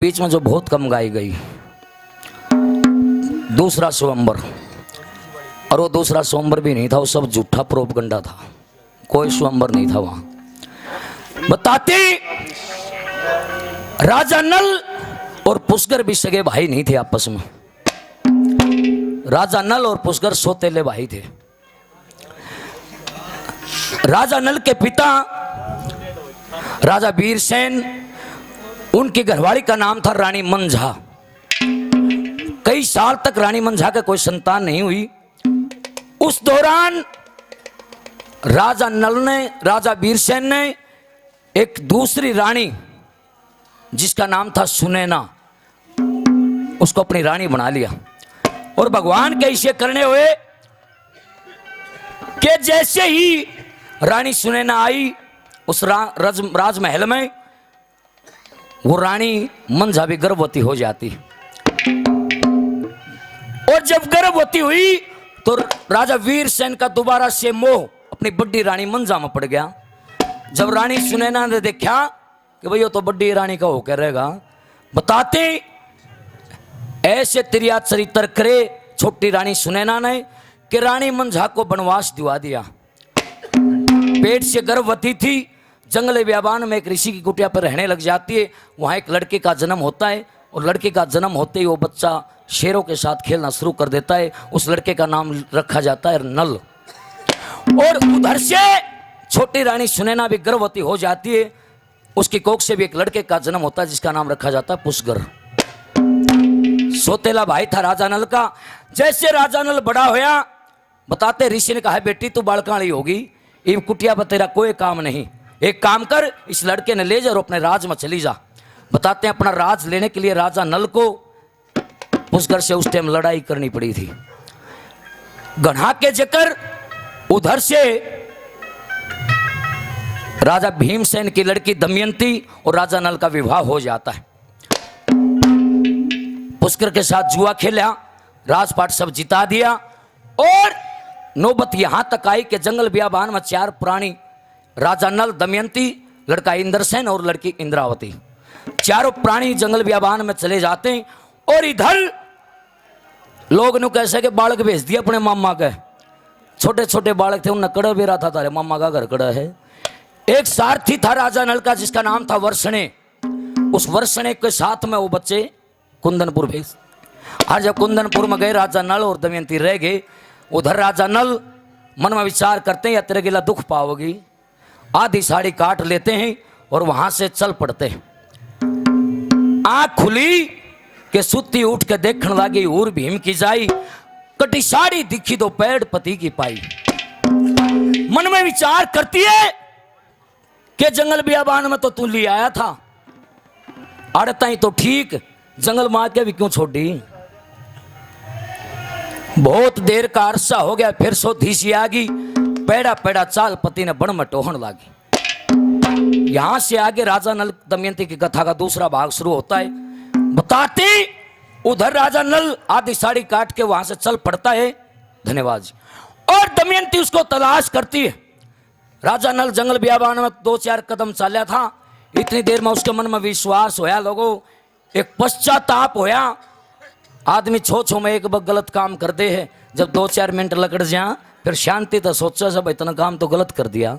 बीच में जो बहुत कम गाई गई, दूसरा स्वयंवर, और वो दूसरा स्वयंवर भी नहीं था, वो सब झूठा प्रोपगंडा था, कोई स्वयंवर नहीं था वहां। बताते राजा नल और पुष्कर भी सगे भाई नहीं थे आपस में। राजा नल और पुष्कर सौतेले भाई थे। राजा नल के पिता राजा वीरसेन, उनकी घरवाली का नाम था रानी मंझा। कई साल तक रानी मंझा का कोई संतान नहीं हुई। उस दौरान राजा नल ने, राजा वीरसेन ने एक दूसरी रानी जिसका नाम था सुनैना, उसको अपनी रानी बना लिया। और भगवान के इसे करने हुए कि जैसे ही रानी सुनैना आई उस राजमहल में, वो रानी मंझा भी गर्भवती हो जाती। और जब गर्भवती हुई तो राजा वीरसेन का दोबारा से मोह अपनी बड़ी रानी मंझा में पड़ गया। जब रानी सुनैना ने देखा कि भाई वो तो बड़ी रानी का होकर रहेगा, बताते ऐसे तिरिया चरित्र करे छोटी रानी सुनैना ने कि रानी मंझा को वनवास दिवा दिया। पेट से गर्भवती थी, जंगल बियाबान में एक ऋषि की कुटिया पर रहने लग जाती है। वहाँ एक लड़के का जन्म होता है और लड़के का जन्म होते ही वो बच्चा शेरों के साथ खेलना शुरू कर देता है। उस लड़के का नाम रखा जाता है नल। और उधर से छोटी रानी सुनैना भी गर्भवती हो जाती है। उसकी कोख से भी एक लड़के का जन्म होता है जिसका नाम रखा जाता है पुष्कर। सौतेला भाई था राजा नल का। जैसे राजा नल बड़ा होया, बताते ऋषि ने कहा बेटी तू बालकाली होगी, ये कुटिया पर तेरा कोई काम नहीं, एक काम कर, इस लड़के ने ले जा और अपने राज में चली जा। बताते हैं अपना राज लेने के लिए राजा नल को पुष्कर से उस टाइम लड़ाई करनी पड़ी थी। गढ़ा के जकर उधर से राजा भीमसेन की लड़की दमयंती और राजा नल का विवाह हो जाता है। पुष्कर के साथ जुआ खेला, राजपाट सब जिता दिया। और नौबत यहां तक आई कि जंगल बियाबान में चार प्राणी, राजा नल, दमयंती, लड़का इंद्रसेन और लड़की इंद्रावती, चारों प्राणी जंगल बियाबान में चले जाते हैं। और इधर लोग ने कैसे के बालक भेज दिया अपने मामा के, छोटे छोटे बालक थे, उन्हें कड़ा बेरा था, तारे मामा का घर कड़ा है। एक सारथी था राजा नल का जिसका नाम था वर्षणे। उस वर्षणे के साथ में वो बच्चे कुंदनपुर भेज। आज जब कुंदनपुर में गए राजा नल और दमयंती रह गए। उधर राजा नल मन में विचार करते हैं या तेरे गिला दुख पाओगी, आधी साड़ी काट लेते हैं और वहां से चल पड़ते हैं। आंख खुली के सुती उठ के देखने लगी, उर भीम की जाई, कटी साड़ी दिखी तो पैड़ पति की पाई। मन में विचार करती है कि जंगल बियाबान में तो तू ले आया था, अड़ता ही तो ठीक, जंगल मार के भी क्यों छोड़ी। बहुत देर का अरसा हो गया, फिर सोधी सी आ गई, पैड़ा पैड़ा चाल पति ने बण में टोहन लागी। यहां से आगे राजा नल दमयंती की कथा का दूसरा भाग शुरू होता है। बताते उधर राजा नल आधी साड़ी काट के वहां से चल पड़ता है। धन्यवाद जी। और दमयंती उसको तलाश करती है। राजा नल जंगल बियाबान में 2-4 कदम चाला था, इतनी देर में उसके मन में विश्वास होया, लोगों एक पश्चाताप होया। आदमी छो में एक बार गलत काम कर दे है, जब 2-4 मिनट लगड़ जा फिर शांति तो सोचा सब इतना काम तो गलत कर दिया।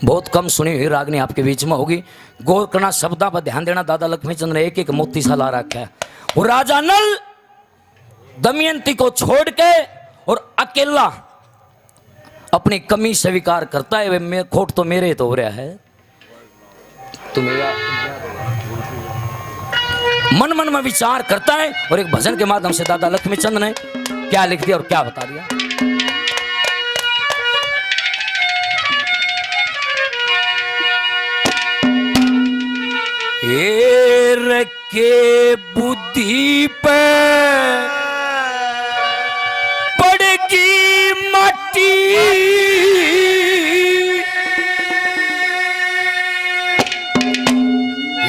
बहुत कम सुनी हुई रागनी आपके बीच में होगी, गौर करना, शब्दा पर ध्यान देना। दादा लक्ष्मीचंद्र ने एक एक मोती सा ला रखा है। वो राजा नल दमयंती को छोड़ के और अकेला अपनी कमी स्वीकार करता है। वे खोट तो मेरे तो हो रहा है, तुम्हें मन मन में विचार करता है। और एक भजन के माध्यम से दादा लक्ष्मीचंद ने क्या लिख दिया और क्या बता दिया। एर के बुद्धि पे पड़गी माटी,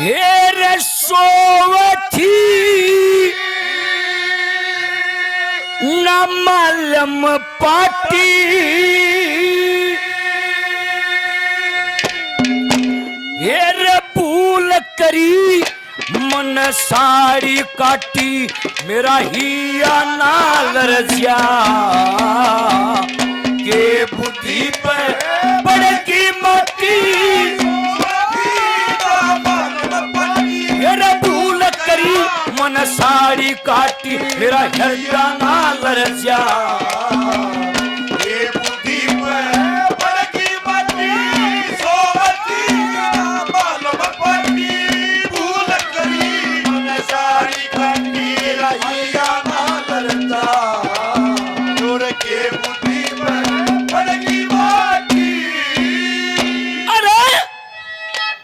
एर सोवथी न मालम पाटी, एर भूल करी मन साड़ी काटी मेरा हिया नाल रजिया के बुद्धि पे पड़ेगी माटी मेरा भूल करी मन साड़ी काटी मेरा हिया नाल रजिया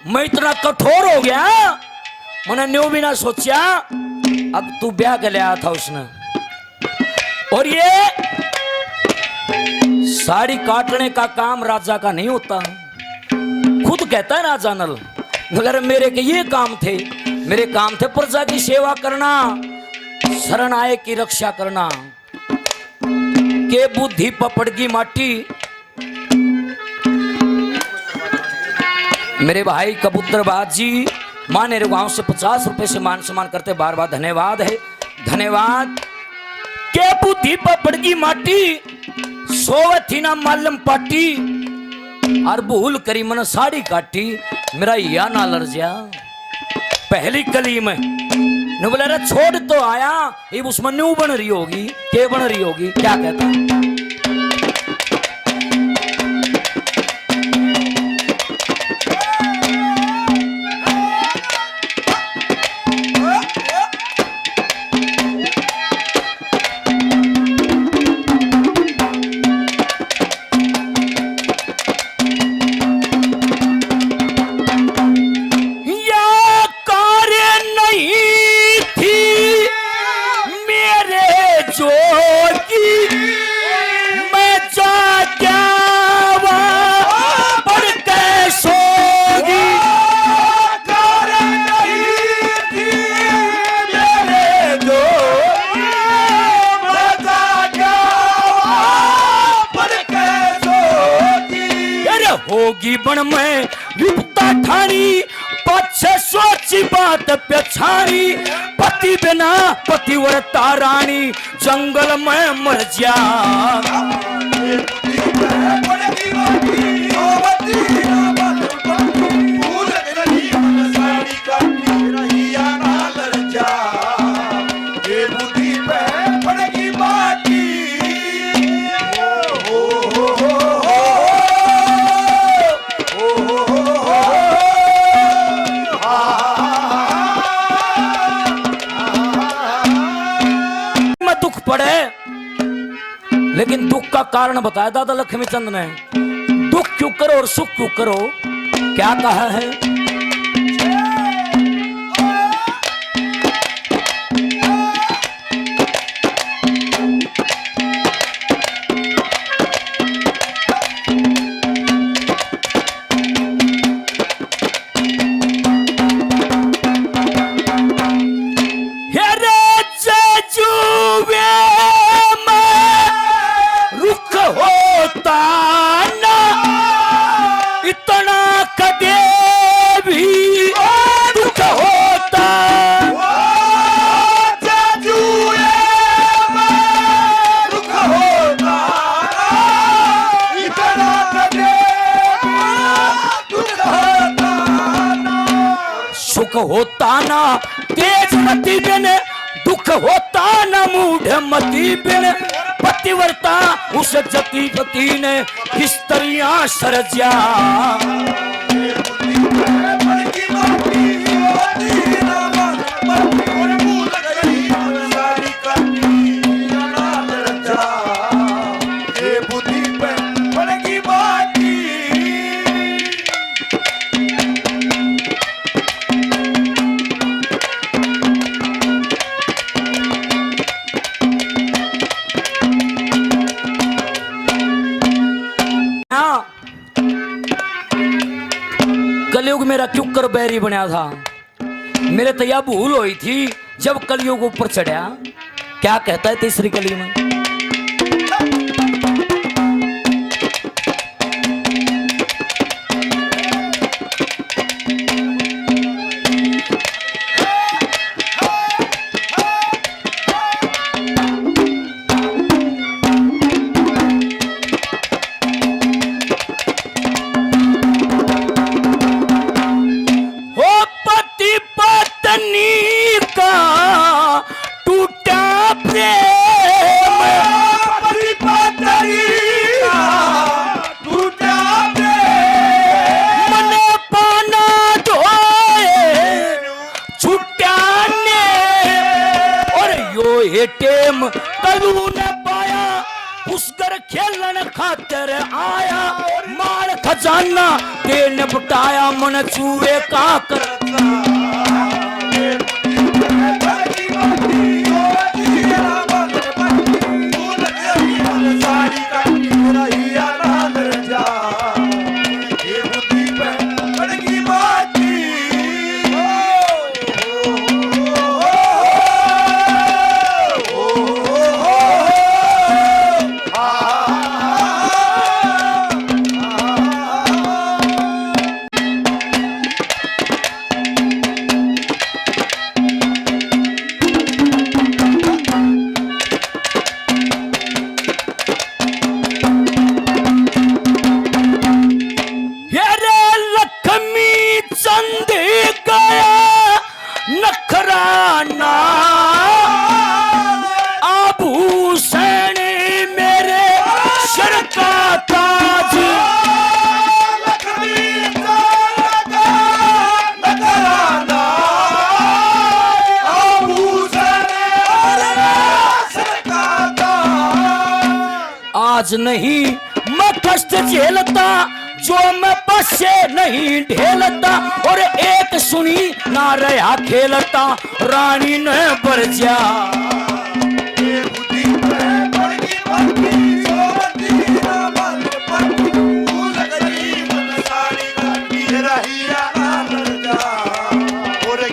मैं इतना कठोर हो गया मैंने न्यू भी ना सोचा अब तू ब्याह के ले आया था उसने और ये साड़ी काटने का काम राजा का नहीं होता खुद कहता है राजा नल मगर मेरे के ये काम थे मेरे काम थे प्रजा की सेवा करना शरण आए की रक्षा करना के बुद्धि पपड़ की माटी मेरे भाई कबूतरबाज जी माने रे गांव से 50 रुपए से मान सम्मान करते बार बार धन्यवाद है धन्यवाद के बुद्धि पपड़ की माटी सोवथी ना मालम पाटी और भूल करी मन साड़ी काटी मेरा या ना लर्जिया पहली कली में न बोला रे छोड़ तो आया ये उसमें न्यू बन रही होगी के बन रही होगी क्या कहता होगी बन में विपता ठानी पछे सोची बात पछानी पति बिना पतिव्रता रानी जंगल में मर जा लेकिन दुख का कारण बताया दादा लक्ष्मीचंद ने दुख क्यों करो और सुख क्यों करो क्या कहा है सुख होता ना तेज मती बिन दुख होता ना मूढ़ मती बिन पतिव्रता उस जति पति ने किस्तरियां सरजा कलयुग मेरा क्यों कर बैरी बनया था मेरे तो यह भूल हुई थी जब कलयुग ऊपर चढ़ा क्या कहता है तीसरी कली में ये टेम तलू ने पाया उसकर खेलन खातर आया माल खजाना दे निपटाया मन चूहे का करता नखराना आभूषण मेरे सर का ताज नखराना आभूषण सर का ताज आज नहीं मैं कष्ट झेलता जो मैं बस से नहीं ढेलता और एक सुनी ना रहा खेलता रानी ने बरजा और